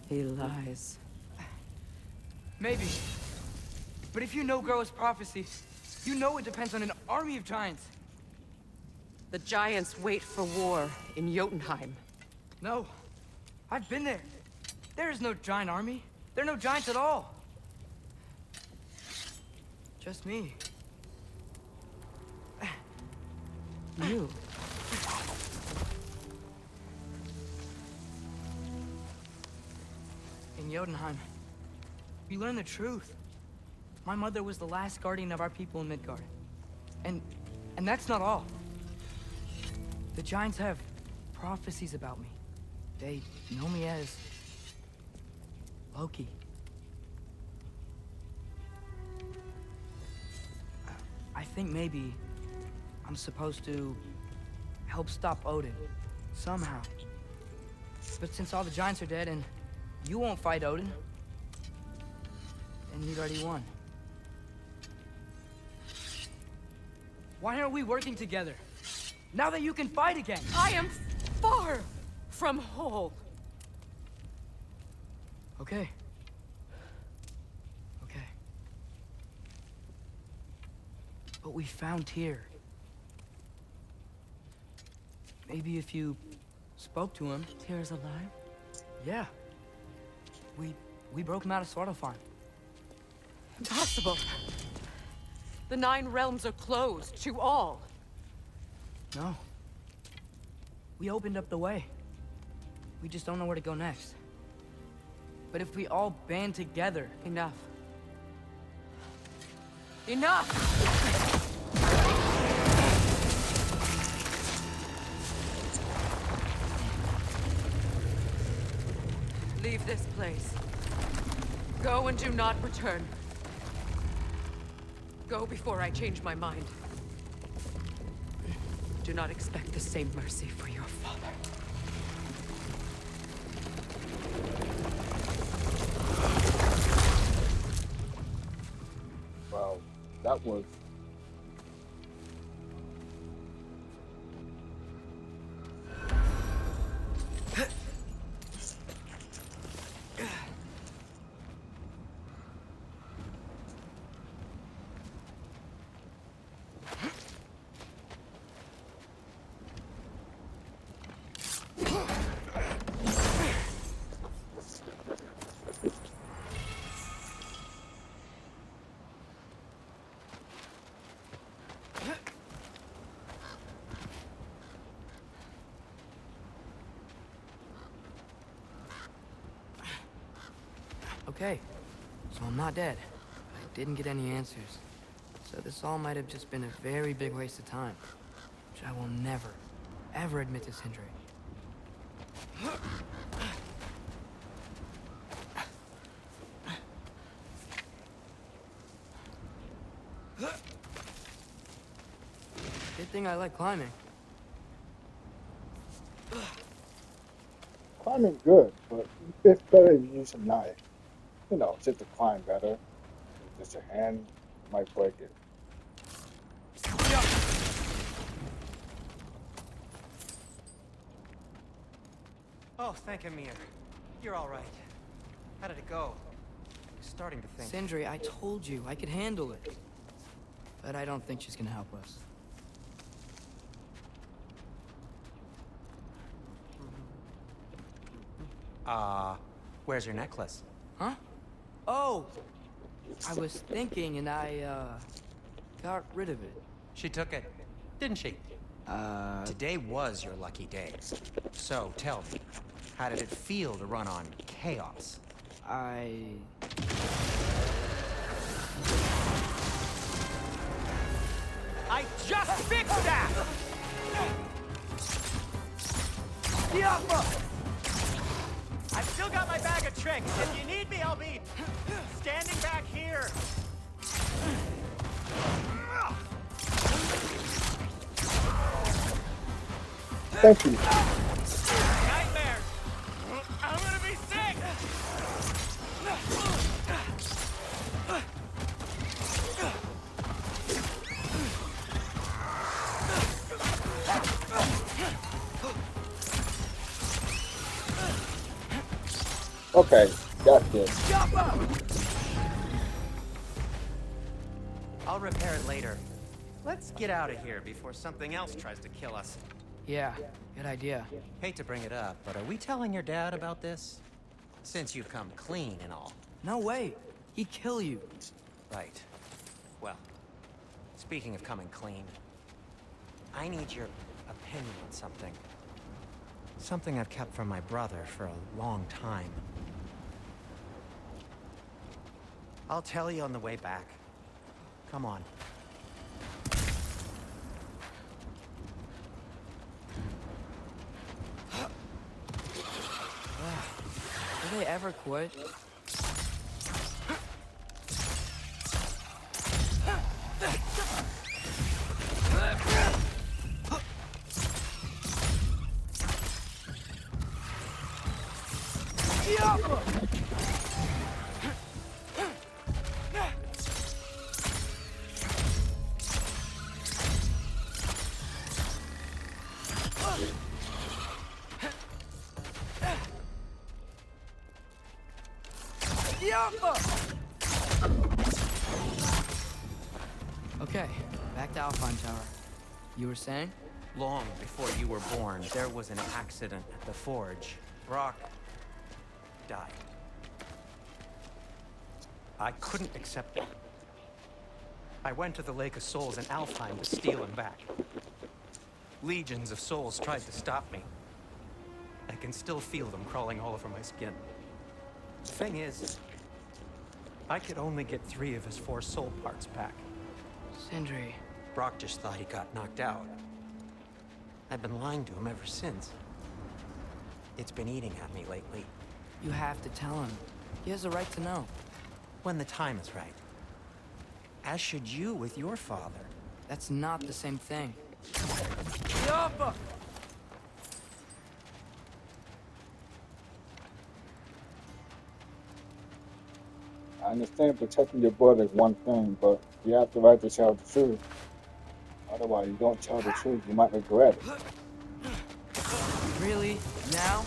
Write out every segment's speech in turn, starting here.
He lies. Maybe. But if you know Groa's prophecy, you know it depends on an army of giants. The giants wait for war in Jotunheim. No. I've been there. There is no giant army. There are no giants at all. Just me. You. In Jotunheim, we learn the truth. My mother was the last guardian of our people in Midgard. And that's not all. The giants have prophecies about me. They know me as Loki. I think maybe I'm supposed to help stop Odin, somehow. But since all the giants are dead and you won't fight Odin, then you've already won. Why aren't we working together? Now that you can fight again! I am far from whole. Okay. Okay. But we found Tyr. Maybe if you spoke to him... Tyr's alive? Yeah. We broke him out of Svartalfheim. Impossible. The 9 realms are closed to all. No. We opened up the way. We just don't know where to go next. But if we all band together... Enough. Enough! Leave this place. Go and do not return. Go before I change my mind. Do not expect the same mercy for your father. Wow, that was... Okay, so I'm not dead. I didn't get any answers. So this all might have just been a very big waste of time. Which I will never, ever admit to Sindri. Good thing I like climbing. Climbing's good, but it's better if you use a knife. You know, just to climb better. Just your hand might break it. Oh, thank Amir. You're all right. How did it go? I'm starting to think. Sindri, I told you I could handle it. But I don't think she's gonna help us. Where's your necklace? Huh? Oh! I was thinking and I, got rid of it. She took it, didn't she? Today was your lucky day. So, tell me, how did it feel to run on chaos? I just fixed that! Diablo! I've still got my bag of tricks. If you need me, I'll be standing back here. Thank you. Nightmares! I'm gonna be sick! Okay, that's it. I'll repair it later. Let's get out of here before something else tries to kill us. Yeah, good idea. Hate to bring it up, but are we telling your dad about this? Since you've come clean and all. No way. He'd kill you. Right. Well, speaking of coming clean, I need your opinion on something. Something I've kept from my brother for a long time. I'll tell you on the way back. Come on. Do they ever quit? Okay, back to Alpine Tower. You were saying? Long before you were born, there was an accident at the forge. Brock died. I couldn't accept it. I went to the Lake of Souls in Alfheim to steal him back. Legions of souls tried to stop me. I can still feel them crawling all over my skin. The thing is, I could only get 3 of his 4 soul parts back. Sindri. Brock just thought he got knocked out. I've been lying to him ever since. It's been eating at me lately. You have to tell him. He has a right to know. When the time is right. As should you with your father. That's not the same thing. I understand protecting your brother is one thing, but you have the right to tell the truth. Otherwise, you don't tell the truth, you might regret it. Really? Now?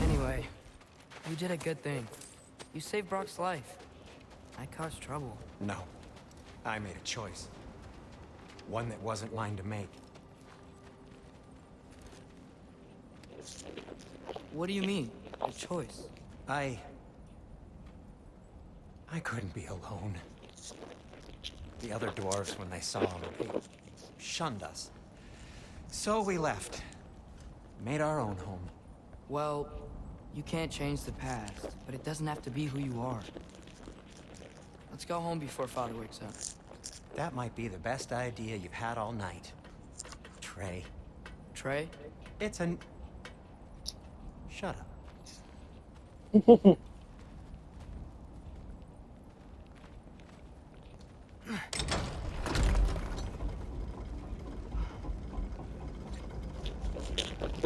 Anyway, you did a good thing. You saved Brock's life. I caused trouble. No. I made a choice. One that wasn't mine to make. What do you mean? A choice? I couldn't be alone. The other dwarves, when they saw him, they shunned us. So we left. Made our own home. Well, you can't change the past, but it doesn't have to be who you are. Let's go home before Father wakes up. That might be the best idea you've had all night. Trey. Trey? It's an... Shut up.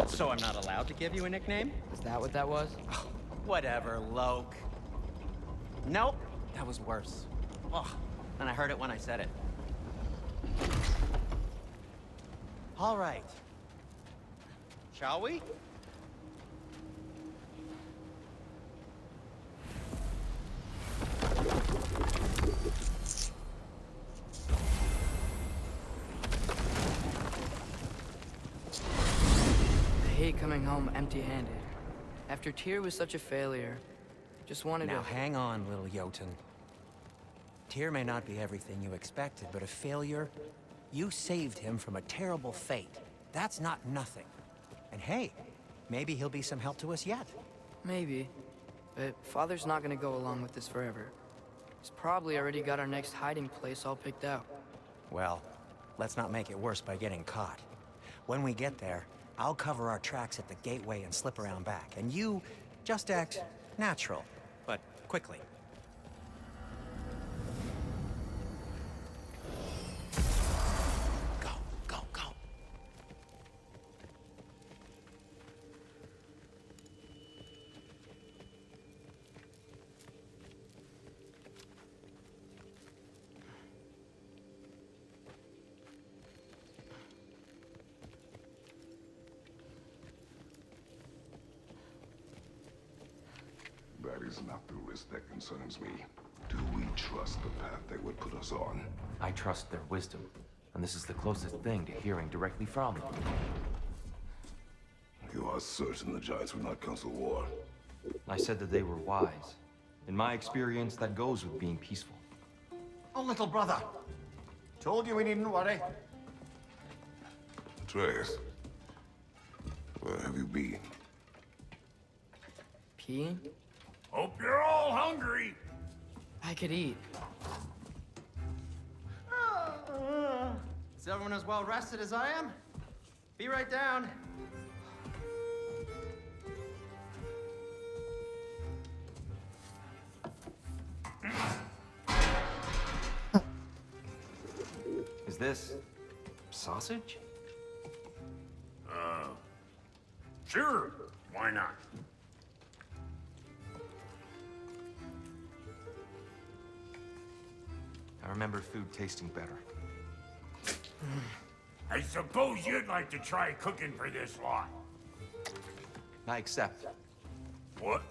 So I'm not allowed to give you a nickname? Is that what that was? Oh, whatever, Loke. Nope, that was worse. Oh, and I heard it when I said it. All right. Shall we? I hate coming home empty-handed. After Tyr was such a failure, just wanted Now to... hang on, little Jotun. Tyr may not be everything you expected, but a failure? You saved him from a terrible fate. That's not nothing. And hey, maybe he'll be some help to us yet. Maybe. But Father's not gonna go along with this forever. He's probably already got our next hiding place all picked out. Well, let's not make it worse by getting caught. When we get there, I'll cover our tracks at the gateway and slip around back. And you just act natural, but quickly. is not the risk that concerns me. Do we trust the path they would put us on? I trust their wisdom, and this is the closest thing to hearing directly from them. You are certain the Giants would not counsel war? I said that they were wise. In my experience, that goes with being peaceful. Oh, little brother. Told you we needn't worry. Atreus, where have you been? Peeing? Hope you're all hungry. I could eat. Is everyone as well rested as I am? Be right down. Is this sausage? Sure, why not? I remember food tasting better. I suppose you'd like to try cooking for this lot. I accept. What?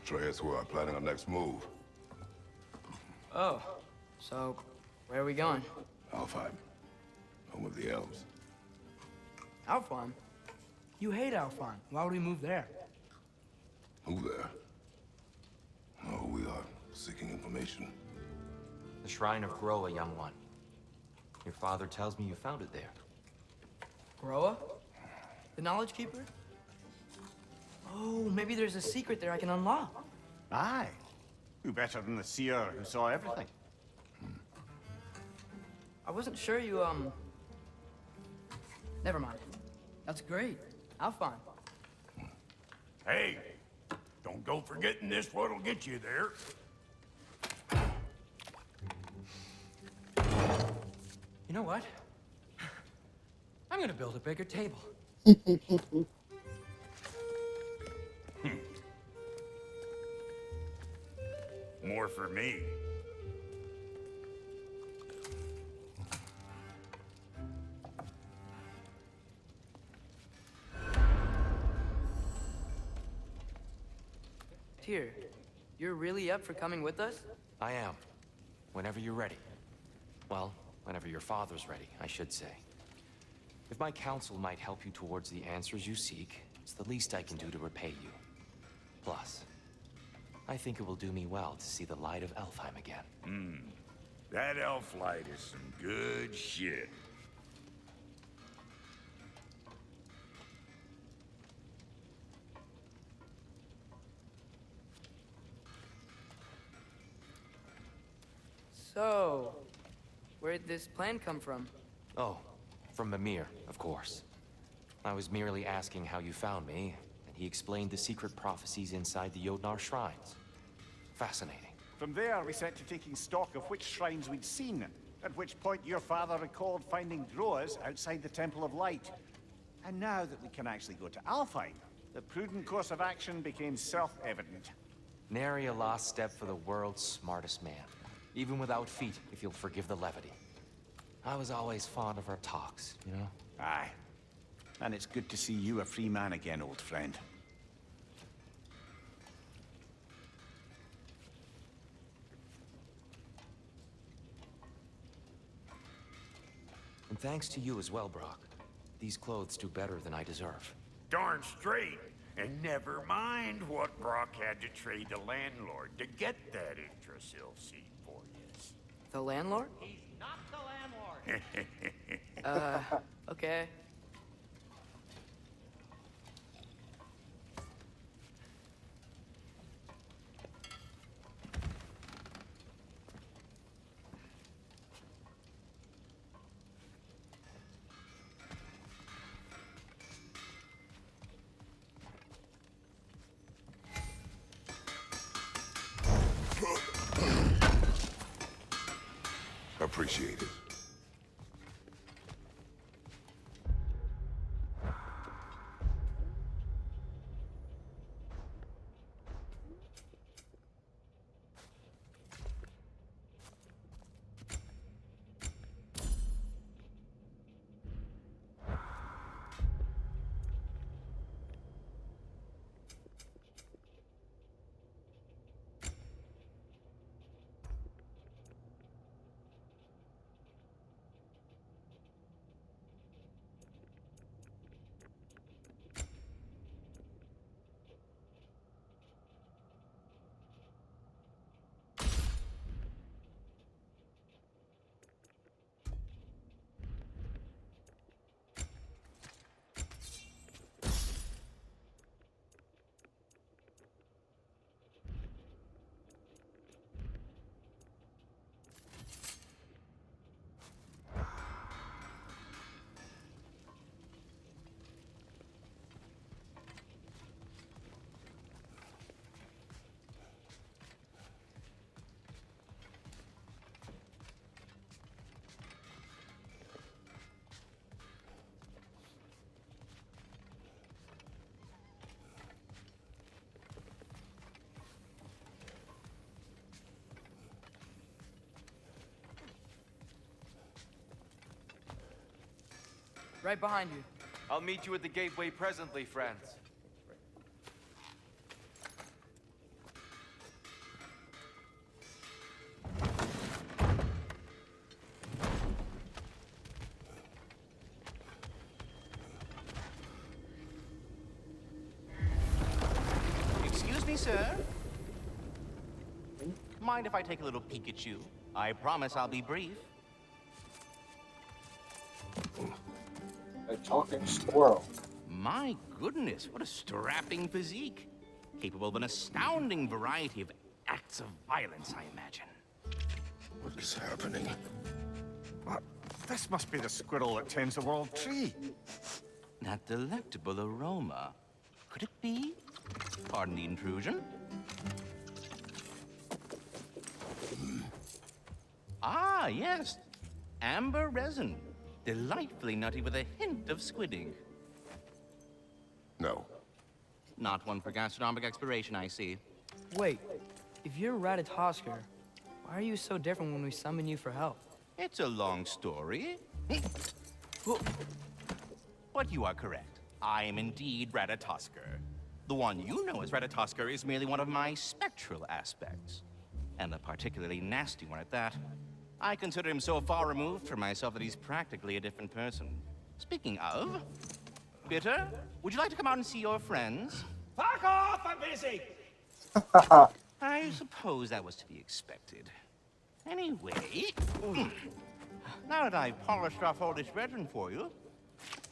Atreus, we are planning our next move. Oh, so where are we going? Alfheim, home of the elves. Alfheim? You hate Alfheim. Why would we move there? Move there? No, we are seeking information. The Shrine of Groa, young one. Your father tells me you found it there. Groa? The Knowledge Keeper? Oh, maybe there's a secret there I can unlock. Aye. Who better than the seer who saw everything? I wasn't sure you, Never mind. That's great. Alfheim. Hey, don't go forgetting this what'll get you there. You know what? I'm gonna build a bigger table. More for me. Tyr, you're really up for coming with us? I am. Whenever you're ready. Well, whenever your father's ready, I should say. If my counsel might help you towards the answers you seek, it's the least I can do to repay you. Plus, I think it will do me well to see the light of Alfheim again. That elf light is some good shit. So, where'd this plan come from? Oh, from Mimir, of course. I was merely asking how you found me, and he explained the secret prophecies inside the Jotnar shrines. Fascinating. From there, we set to taking stock of which shrines we'd seen, at which point your father recalled finding Droas outside the Temple of Light. And now that we can actually go to Alfheim, the prudent course of action became self-evident. Nary a lost step for the world's smartest man. Even without feet, if you'll forgive the levity. I was always fond of our talks, you know? Aye. And it's good to see you a free man again, old friend. And thanks to you as well, Brock. These clothes do better than I deserve. Darn straight. And never mind what Brock had to trade the landlord to get that Yggdrasil seed for you. The landlord? He's not the landlord. Okay. Appreciate it. Right behind you. I'll meet you at the gateway presently, friends. Excuse me, sir. Mind if I take a little peek at you? I promise I'll be brief. A talking squirrel. My goodness, what a strapping physique. Capable of an astounding variety of acts of violence, I imagine. What is happening? This must be the squirrel that tends the world tree. That delectable aroma. Could it be? Pardon the intrusion. Ah, yes. Amber resin. Delightfully nutty with a hint of squidding. No. Not one for gastronomic exploration, I see. Wait, if you're Ratatosker, why are you so different when we summon you for help? It's a long story. But you are correct. I am indeed Ratatosker. The one you know as Ratatosker is merely one of my spectral aspects. And a particularly nasty one at that. I consider him so far removed from myself that he's practically a different person. Speaking of, Bitter, would you like to come out and see your friends? Fuck off! I'm busy! I suppose that was to be expected. Anyway, now that I've polished off all this resin for you,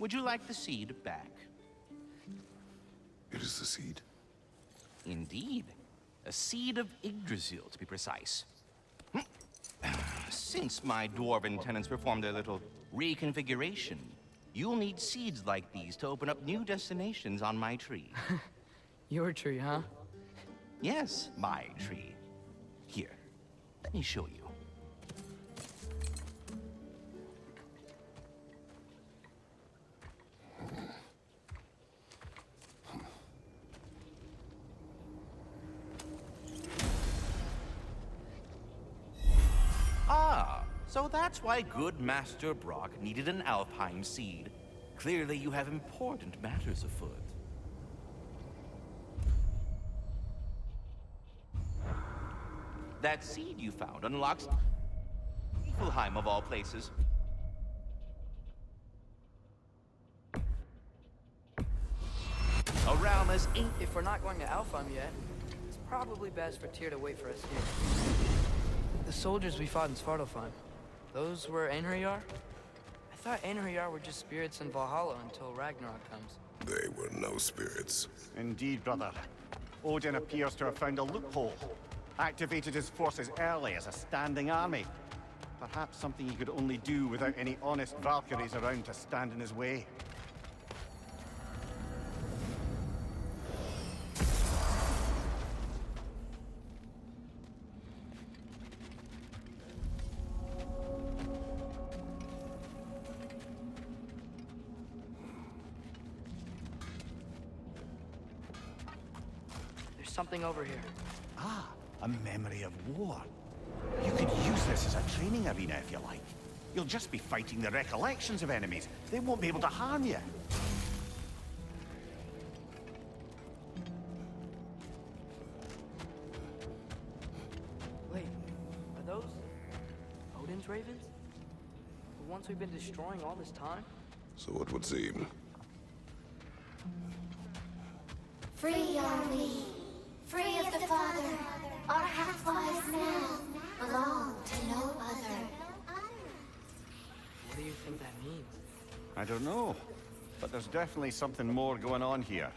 would you like the seed back? It is the seed. Indeed. A seed of Yggdrasil, to be precise. Since my dwarven tenants performed their little reconfiguration, you'll need seeds like these to open up new destinations on my tree. Your tree, huh? Yes, my tree. Here, let me show you. Ah, so that's why good Master Brock needed an Alpine seed. Clearly you have important matters afoot. That seed you found unlocks Niflheim of all places. A realm as ancient. If we're not going to Alfheim yet, it's probably best for Tyr to wait for us here. The soldiers we fought in Svartalfheim, those were Einherjar? I thought Einherjar were just spirits in Valhalla until Ragnarok comes. They were no spirits. Indeed, brother. Odin appears to have found a loophole. Activated his forces early as a standing army. Perhaps something he could only do without any honest Valkyries around to stand in his way. There's something over here. Ah, a memory of war. You could use this as a training arena if you like. You'll just be fighting the recollections of enemies. They won't be able to harm you. Wait, are those Odin's ravens? The ones we've been destroying all this time? So it would seem. Free are we, free of the Father. Our half-lives now belong to no other. What do you think that means? I don't know, but there's definitely something more going on here.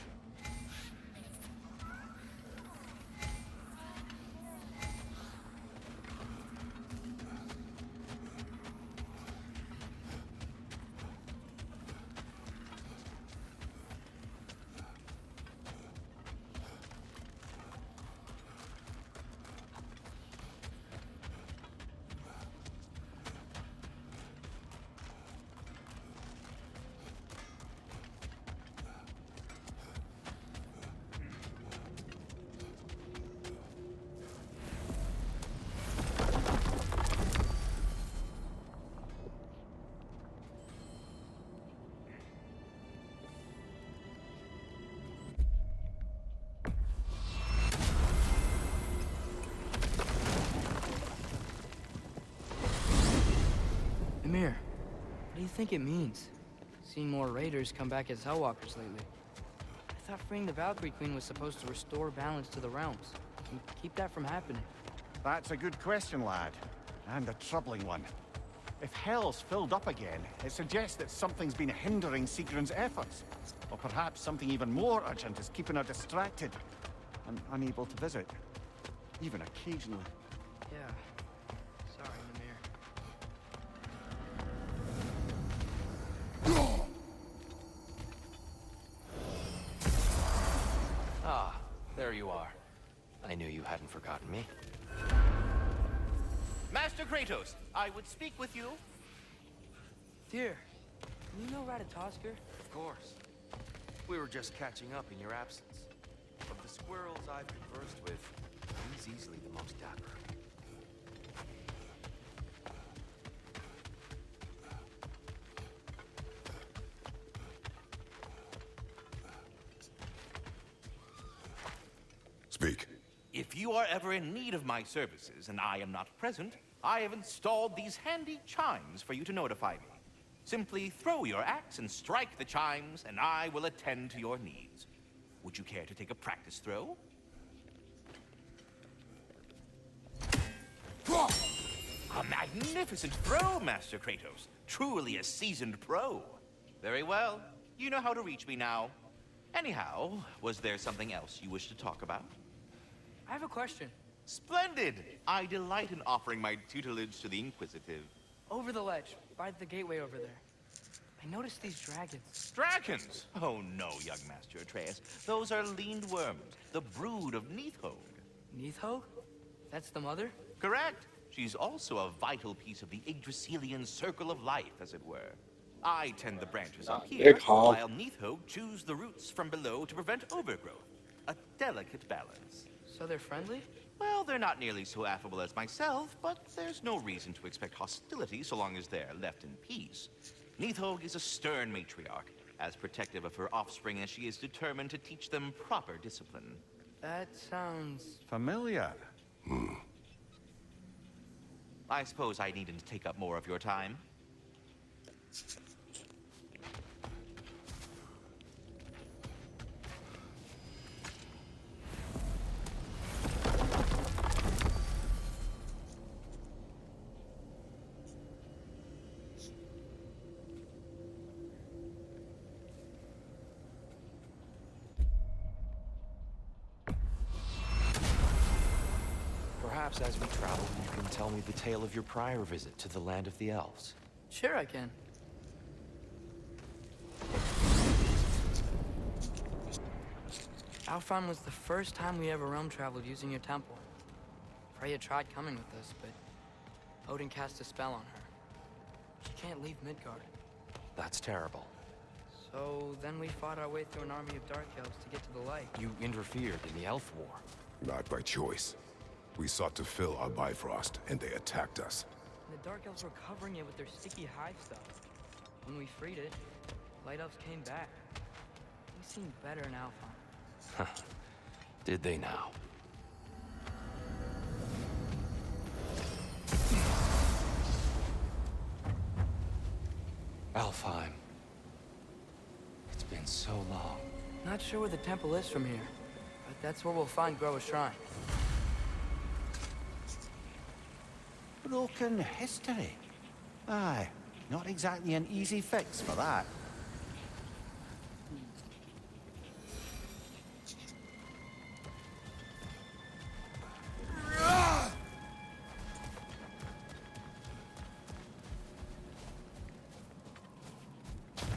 Mimir, what do you think it means? Seeing more raiders come back as Hellwalkers lately. I thought freeing the Valkyrie Queen was supposed to restore balance to the realms. And keep that from happening. That's a good question, lad. And a troubling one. If Hell's filled up again, it suggests that something's been hindering Sigrun's efforts. Or perhaps something even more urgent is keeping her distracted and unable to visit. Even occasionally. Yeah. Sorry, Mimir. Ah, there you are. I knew you hadn't forgotten me. Master Kratos, I would speak with you. Dear, you know Ratatoskr? Of course. We were just catching up in your absence. Of the squirrels I've conversed with, he's easily the most dapper. Speak. If you are ever in need of my services and I am not present, I have installed these handy chimes for you to notify me. Simply throw your axe and strike the chimes, and I will attend to your needs. Would you care to take a practice throw? A magnificent throw, Master Kratos. Truly a seasoned pro. Very well. You know how to reach me now. Anyhow, was there something else you wish to talk about? I have a question. Splendid! I delight in offering my tutelage to the inquisitive. Over the ledge, by the gateway over there. I noticed these dragons. Dragons? Oh no, young Master Atreus. Those are leaned worms, the brood of Neithog. Neithog? That's the mother? Correct. She's also a vital piece of the Yggdrasilian circle of life, as it were. I tend the branches up here, while Neithog chews the roots from below to prevent overgrowth. A delicate balance. So they're friendly? Well, they're not nearly so affable as myself, but there's no reason to expect hostility so long as they're left in peace. Neithog is a stern matriarch, as protective of her offspring as she is determined to teach them proper discipline. That sounds... familiar. I suppose I needn't to take up more of your time. Perhaps as we travel, you can tell me the tale of your prior visit to the land of the elves. Sure I can. Alfheim was the first time we ever realm traveled using your temple. Freya tried coming with us, but Odin cast a spell on her. She can't leave Midgard. That's terrible. So then we fought our way through an army of dark elves to get to the light. You interfered in the elf war. Not by choice. We sought to fill our Bifrost, and they attacked us. And the dark elves were covering it with their sticky hive stuff. When we freed it, light elves came back. We seemed better in Alfheim. Did they now? Alfheim. It's been so long. Not sure where the temple is from here, but that's where we'll find Groa's shrine. Broken history. Aye, not exactly an easy fix for that.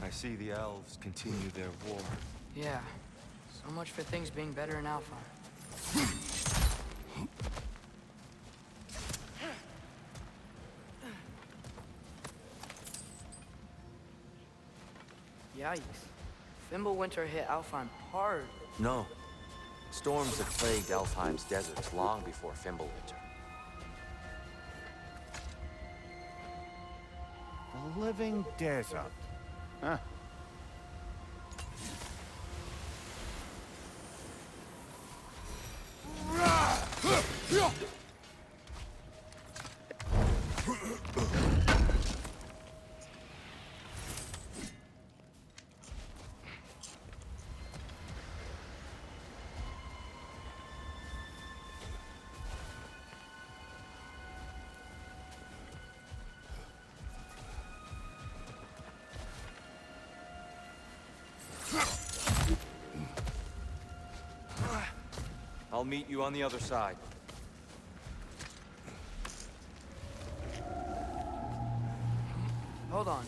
I see the elves continue their war. Yeah, so much for things being better in Alfheim. Yikes. Fimbulwinter hit Alfheim hard. No. Storms have plagued Alfheim's deserts long before Fimbulwinter. The living desert. Huh. I'll meet you on the other side. Hold on.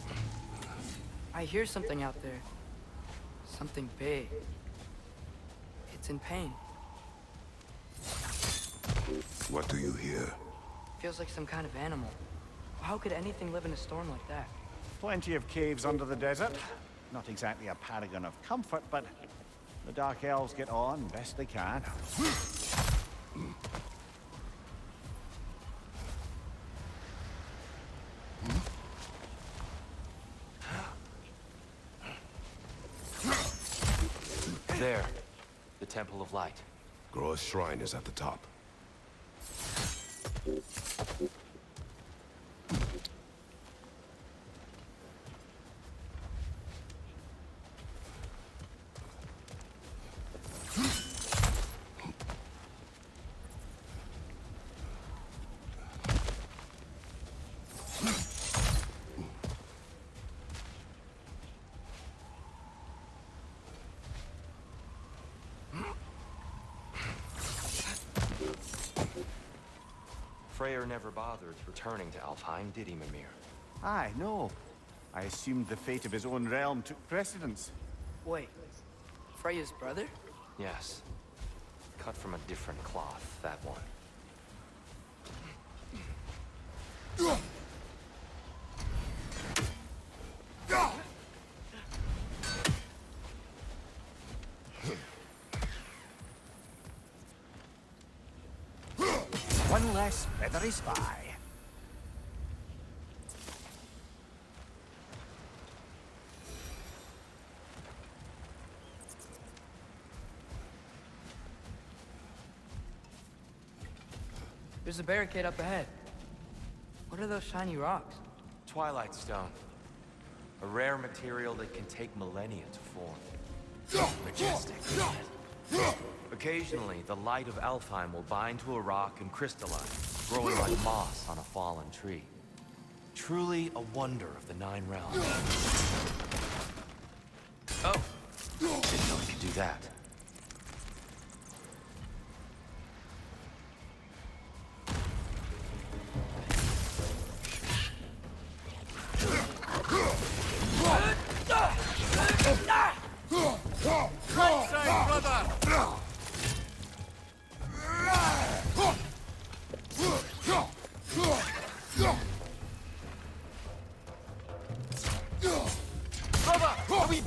I hear something out there. Something big. It's in pain. What do you hear? Feels like some kind of animal. How could anything live in a storm like that? Plenty of caves under the desert. Not exactly a paragon of comfort, but the Dark Elves get on best they can. There. The Temple of Light. Groa's shrine is at the top. Freyr never bothered returning to Alfheim, did he, Mimir? Aye, no. I assumed the fate of his own realm took precedence. Wait. Freya's brother? Yes. Cut from a different cloth, that one. One less feathery spy. There's a barricade up ahead. What are those shiny rocks? Twilight Stone. A rare material that can take millennia to form. Majestic, isn't it? Occasionally, the light of Alfheim will bind to a rock and crystallize, growing like moss on a fallen tree. Truly a wonder of the Nine Realms. Oh! Didn't know it could do that.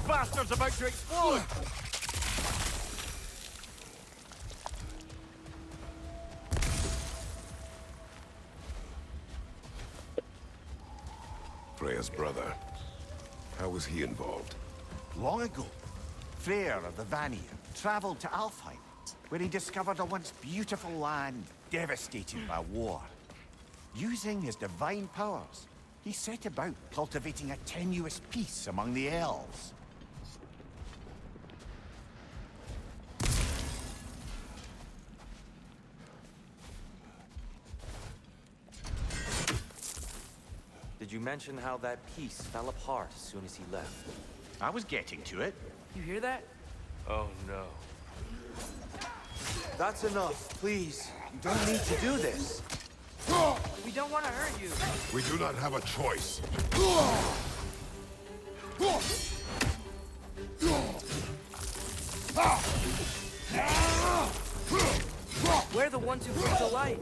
Bastard's about to explode! Freya's brother. How was he involved? Long ago, Freyr of the Vanir traveled to Alfheim, where he discovered a once beautiful land devastated by war. Using his divine powers, he set about cultivating a tenuous peace among the elves. Did you mention how that piece fell apart as soon as he left? I was getting to it. You hear that? Oh no. That's enough, please. You don't need to do this. We don't want to hurt you. We do not have a choice. We're the ones who bring the light.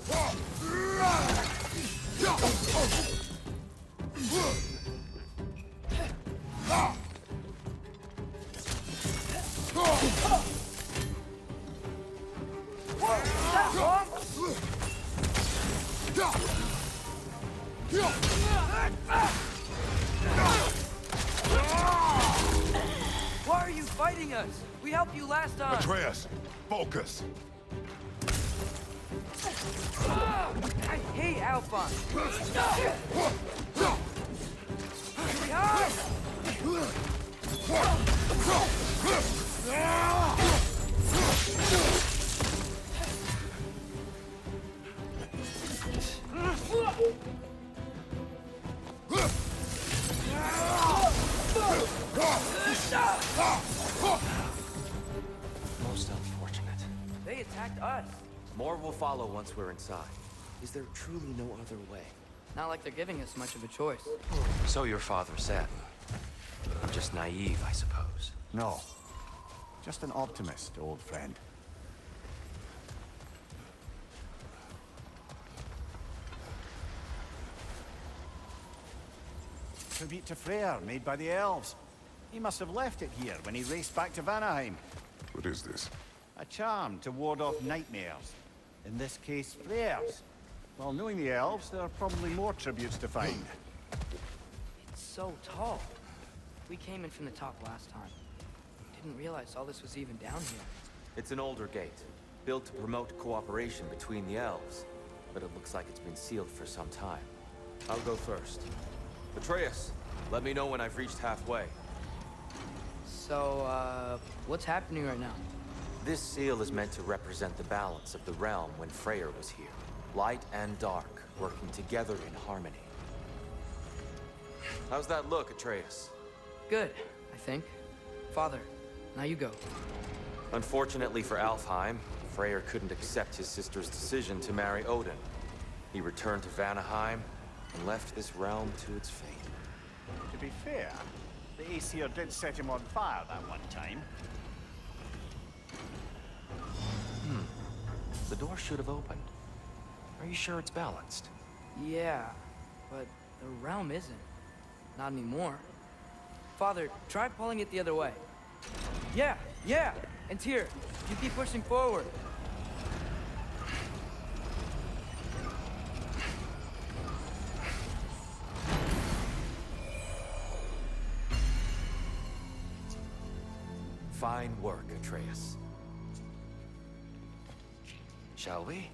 Why are you fighting us? We helped you last time. Atreus, focus. I hate Alphonse. Most unfortunate. They attacked us. More will follow once we're inside. Is there truly no other way? Not like they're giving us much of a choice. So your father said. Just naive, I suppose. No. Just an optimist, old friend. Tribute to Freyr, made by the elves. He must have left it here when he raced back to Vanaheim. What is this? A charm to ward off nightmares. In this case, Freyr's. Well, knowing the elves, there are probably more tributes to find. It's so tall. We came in from the top last time. Didn't realize all this was even down here. It's an older gate, built to promote cooperation between the elves. But it looks like it's been sealed for some time. I'll go first. Atreus, let me know when I've reached halfway. So, what's happening right now? This seal is meant to represent the balance of the realm when Freyr was here. Light and dark, working together in harmony. How's that look, Atreus? Good, I think. Father, now you go. Unfortunately for Alfheim, Freyr couldn't accept his sister's decision to marry Odin. He returned to Vanaheim and left this realm to its fate. To be fair, the Aesir did set him on fire that one time. The door should have opened. Are you sure it's balanced? Yeah, but the realm isn't. Not anymore. Father, try pulling it the other way. Yeah! And here, you keep pushing forward. Fine work, Atreus. Shall we?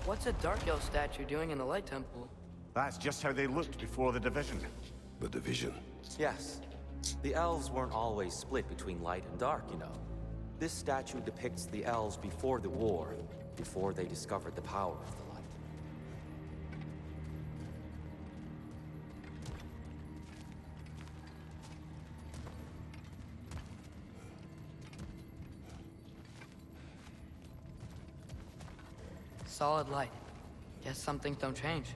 What's a Dark Elf statue doing in the Light Temple? That's just how they looked before the division. The division. Yes. The elves weren't always split between light and dark, you know. This statue depicts the elves before the war, before they discovered the power of the light. Solid light. Guess some things don't change.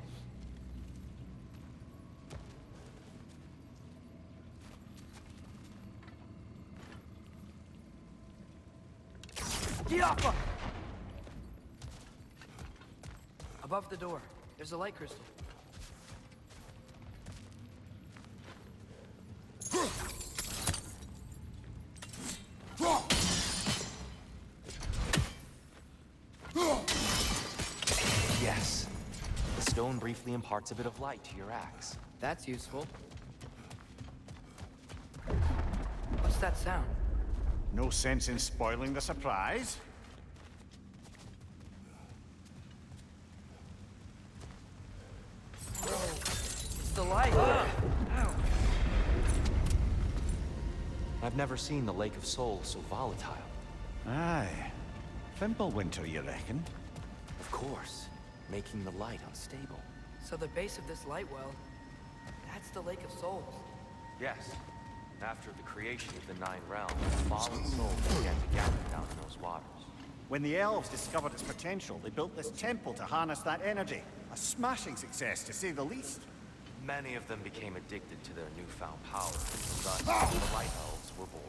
Yappa! Above the door, there's a light crystal. Yes. The stone briefly imparts a bit of light to your axe. That's useful. What's that sound? No sense in spoiling the surprise. It's the light. I've never seen the Lake of Souls so volatile. Aye. Fimbulwinter, you reckon? Of course, making the light unstable. So the base of this light well, that's the Lake of Souls. Yes. After the creation of the Nine Realms, fallen souls began to gather down in those waters. When the elves discovered its potential, they built this temple to harness that energy. A smashing success, to say the least. Many of them became addicted to their newfound power. Thus, the Light Elves were born.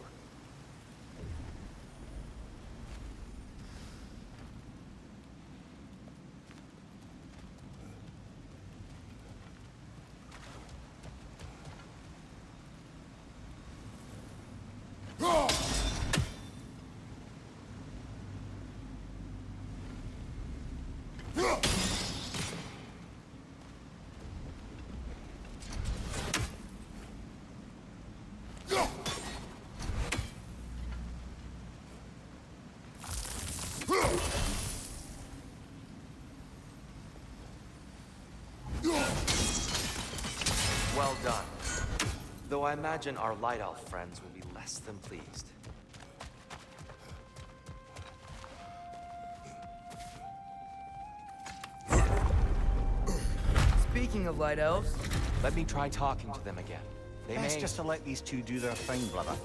Well done. Though I imagine our Light Elf friends will be less than pleased. Speaking of light elves, Let me try talking to them again. They Best may... just to let these two do their thing, brother.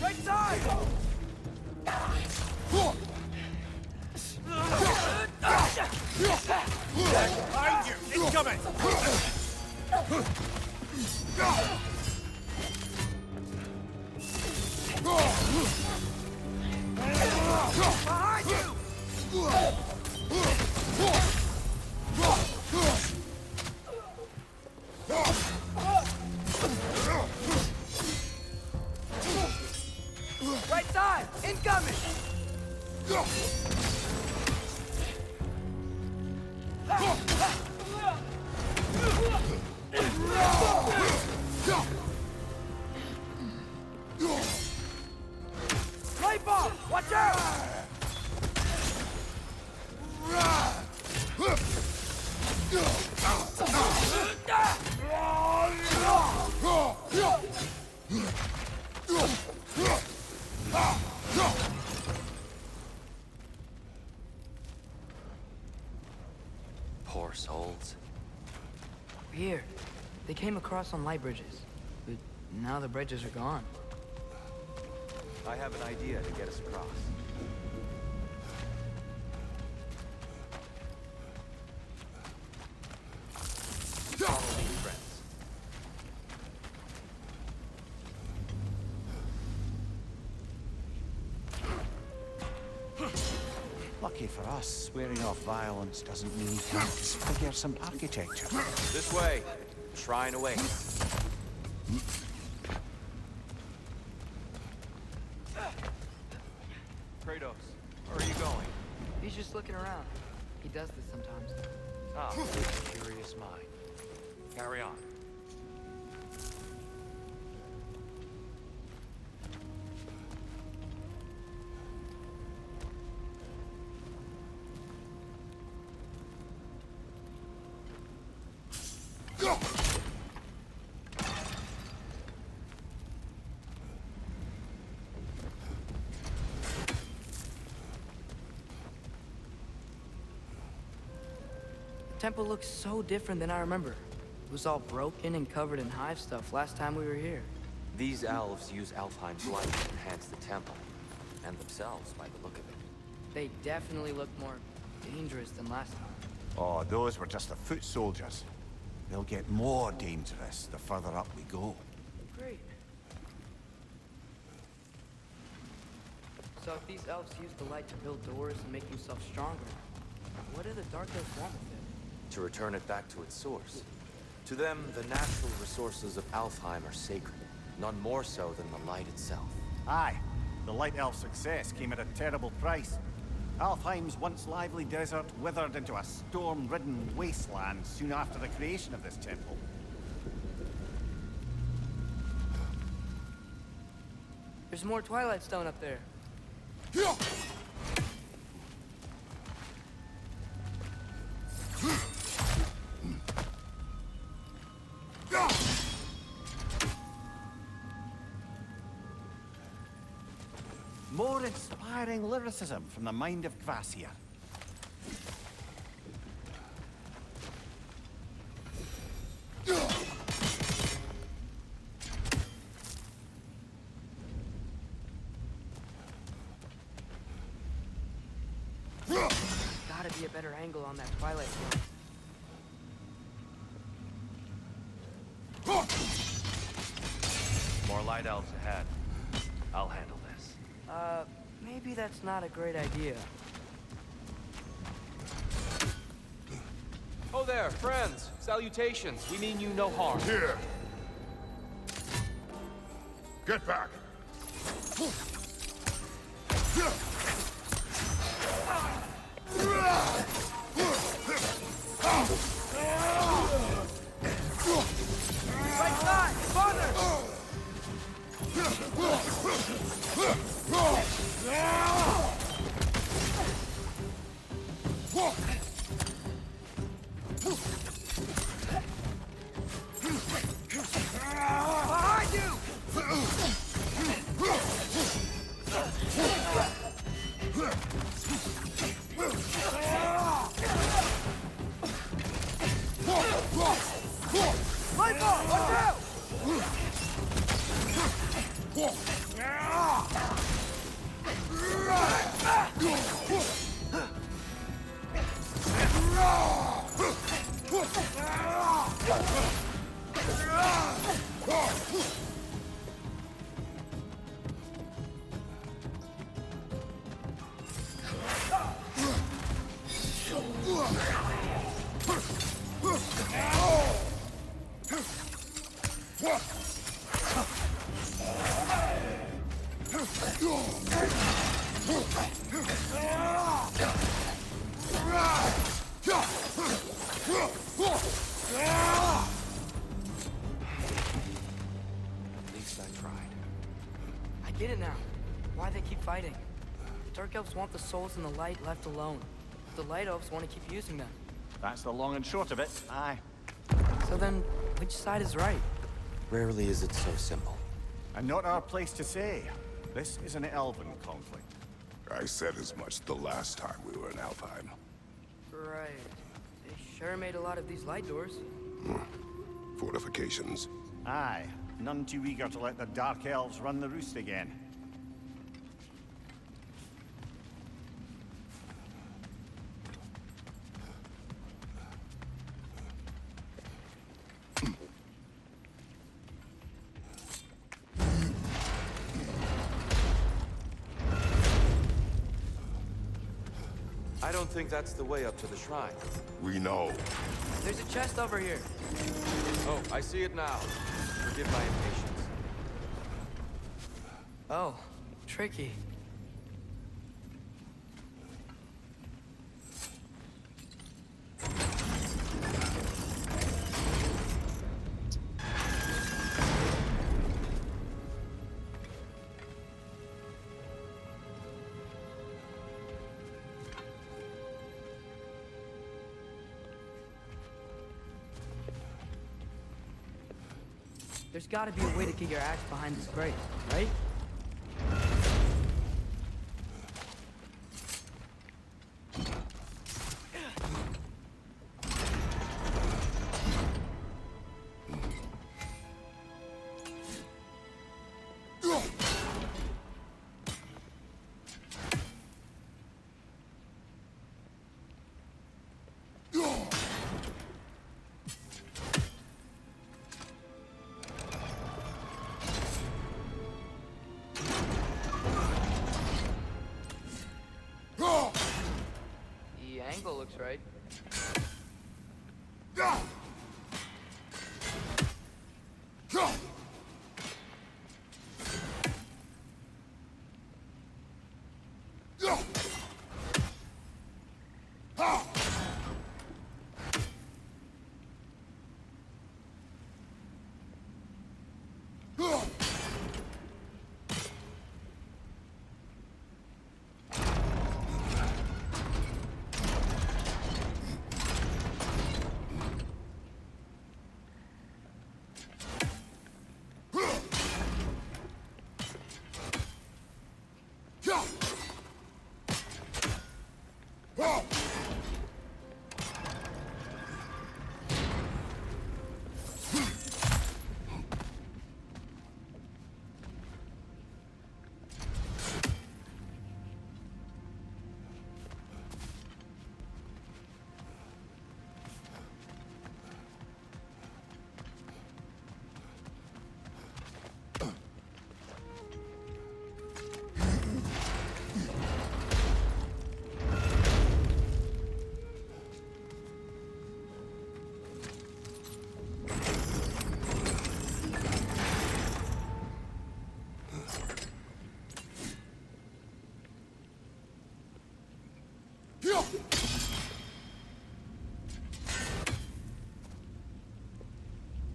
right side! Behind you! Incoming! Behind you! Right side! Incoming! Light bomb! Watch out! Poor souls. Here. They came across on light bridges. But now the bridges are gone. I have an idea to get us across. Follow me, friends. Lucky for us, swearing off violence doesn't mean we can't disfigure some architecture. This way. Shrine away. Kratos, where are you going? He's just looking around. He does this sometimes. Ah, curious mind. Carry on. The temple looks so different than I remember. It was all broken and covered in hive stuff last time we were here. These elves use Alfheim's light to enhance the temple, and themselves by the look of it. They definitely look more dangerous than last time. Oh, those were just the foot soldiers. They'll get more dangerous the further up we go. Great. So if these elves use the light to build doors and make themselves stronger, what do the Dark Elves want with it? To return it back to its source. To them, the natural resources of Alfheim are sacred, none more so than the light itself. Aye, the Light Elf success came at a terrible price. Alfheim's once lively desert withered into a storm-ridden wasteland soon after the creation of this temple. There's more Twilight Stone up there. More inspiring lyricism from the mind of Gracia. Gotta be a better angle on that Twilight Stone. More light elves ahead. I'll handle this. Maybe that's not a great idea. Oh there, friends! Salutations! We mean you no harm. Here! Get back! Right side! Farther! Behind you! At least I tried. I get it now. Why they keep fighting. The Dark Elves want the souls in the light left alone. The Light Elves want to keep using them. That's the long and short of it. Aye. So then, which side is right? Rarely is it so simple. And not our place to say. This is an elven conflict. I said as much the last time we were in Alfheim. Right. They sure made a lot of these light doors. Fortifications. Aye. None too eager to let the Dark Elves run the roost again. I don't think that's the way up to the shrine. We know. There's a chest over here. Oh, I see it now. Forgive my impatience. Oh, tricky. There's gotta be a way to get your axe behind this grate, right? The angle looks right.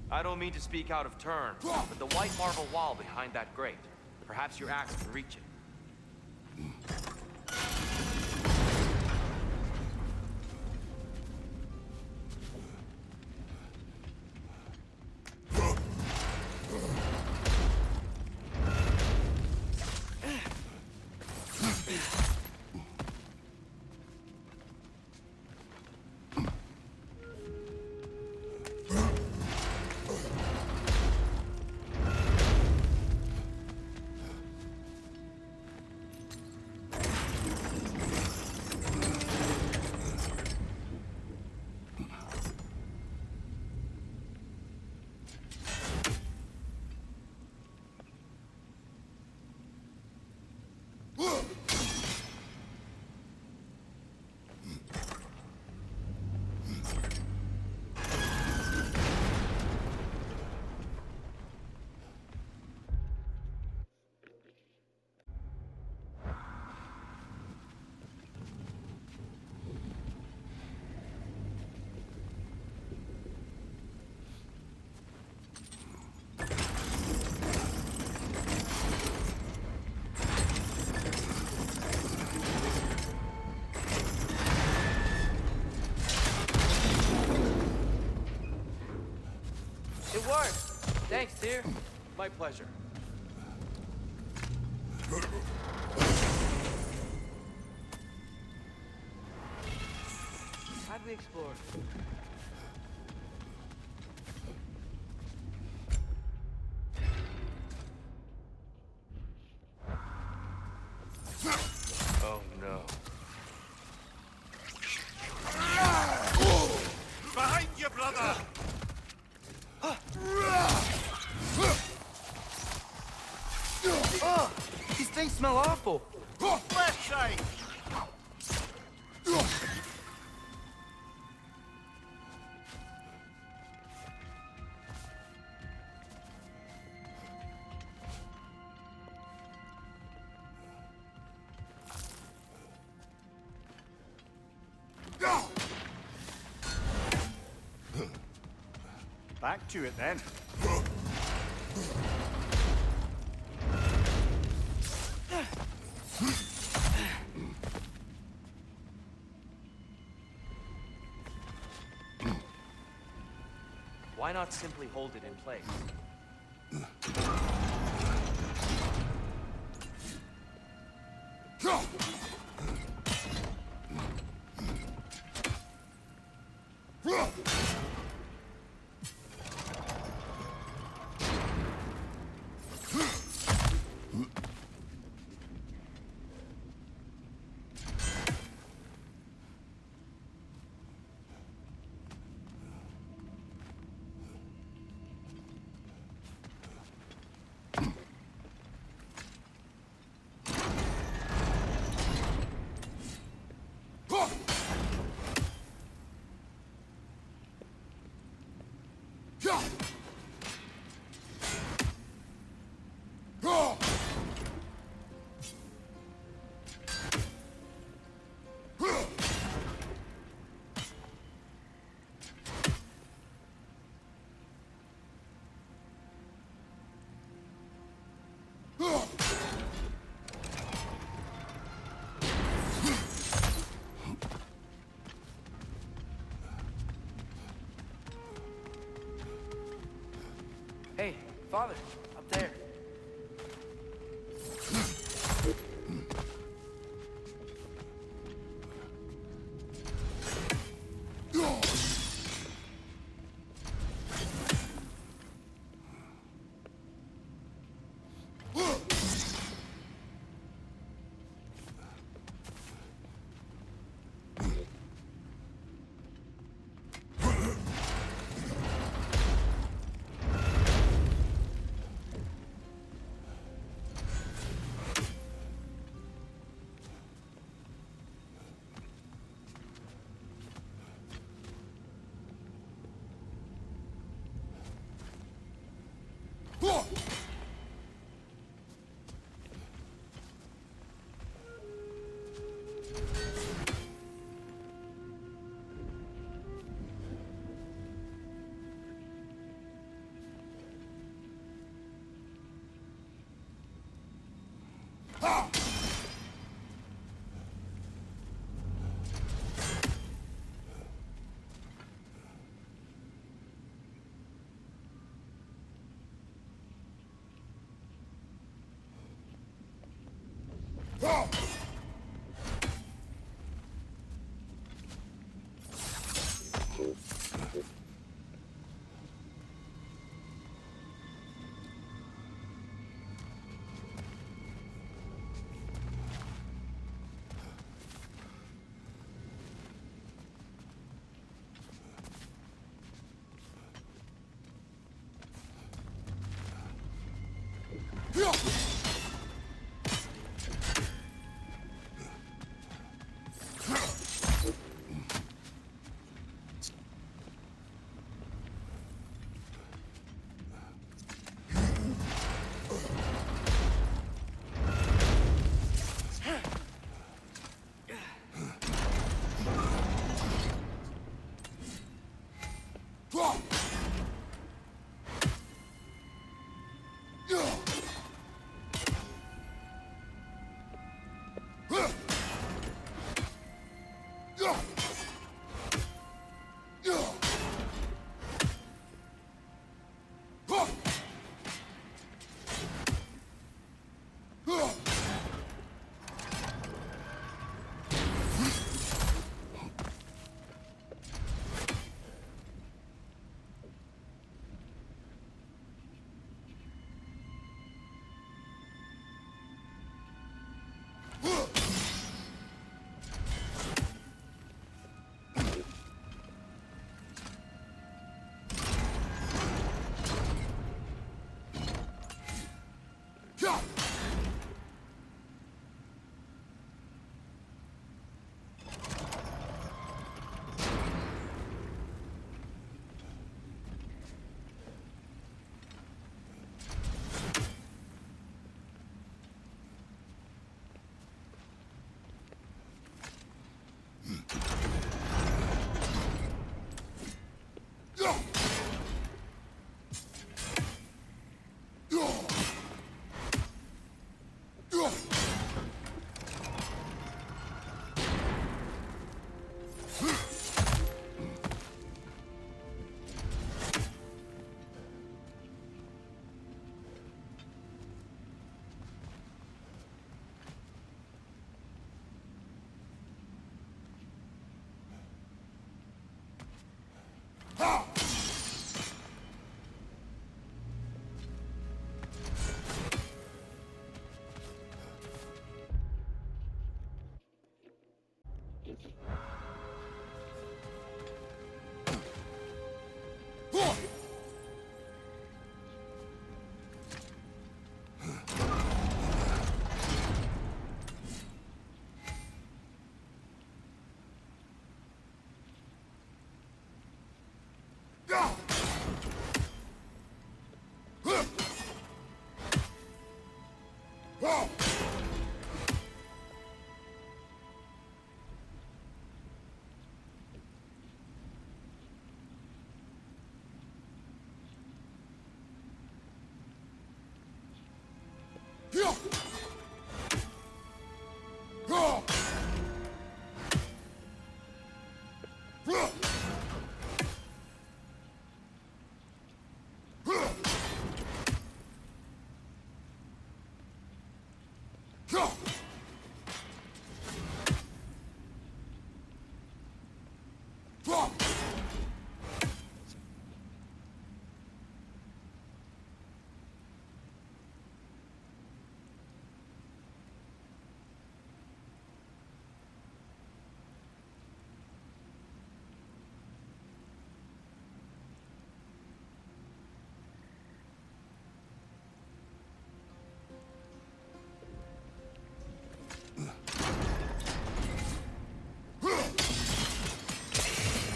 I don't mean to speak out of turn, but the white marble wall behind that grate. Perhaps your axe can reach it. here? My pleasure. How'd we explore? Oh no. Behind you, brother! Oh, these things smell awful. Left side! Back to it then. Why not simply hold it in place? Hey, Father, up there.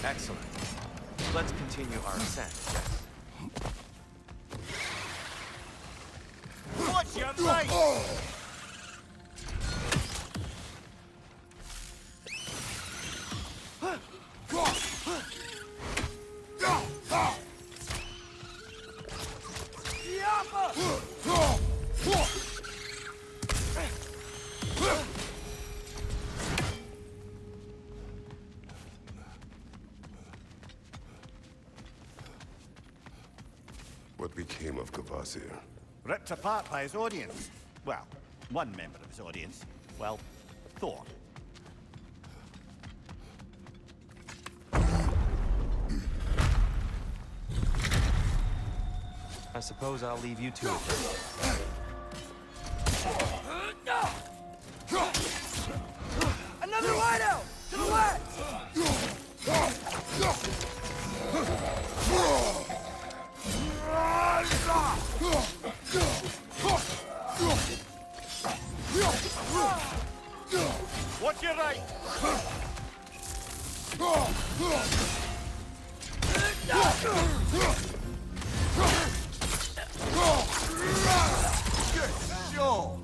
Excellent. Let's continue our ascent, yes? Watch your right! What became of Kvasir? Ripped apart by his audience. Well, one member of his audience. Well, thought. I suppose I'll leave you to it. Another hideout! To the west! Watch your right! Good show!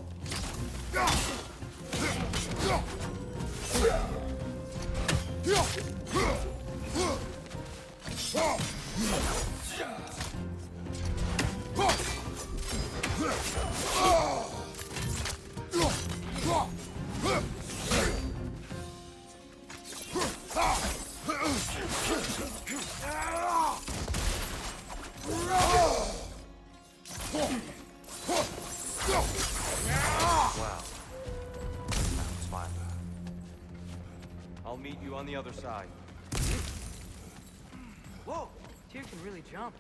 Wow. That was fine. I'll meet you on the other side. Whoa! Tyr can really jump.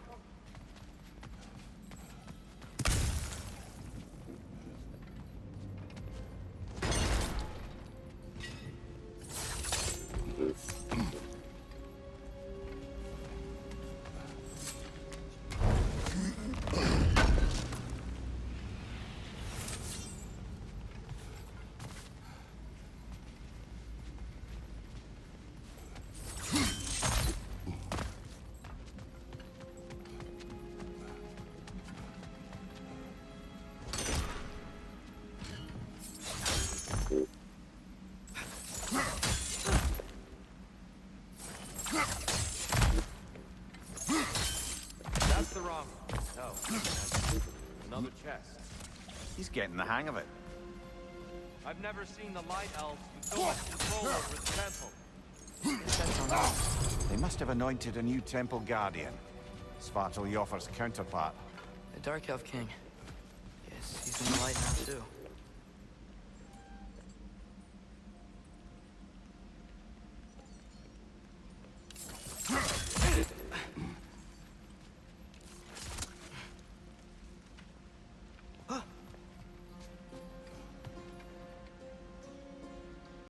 That's the wrong one. No. Another chest. He's getting the hang of it. I've never seen the Light Elves with so much control over the temple. They must have anointed a new temple guardian. Svartalfjord's counterpart. The Dark Elf King. Yes, he's in the light now too.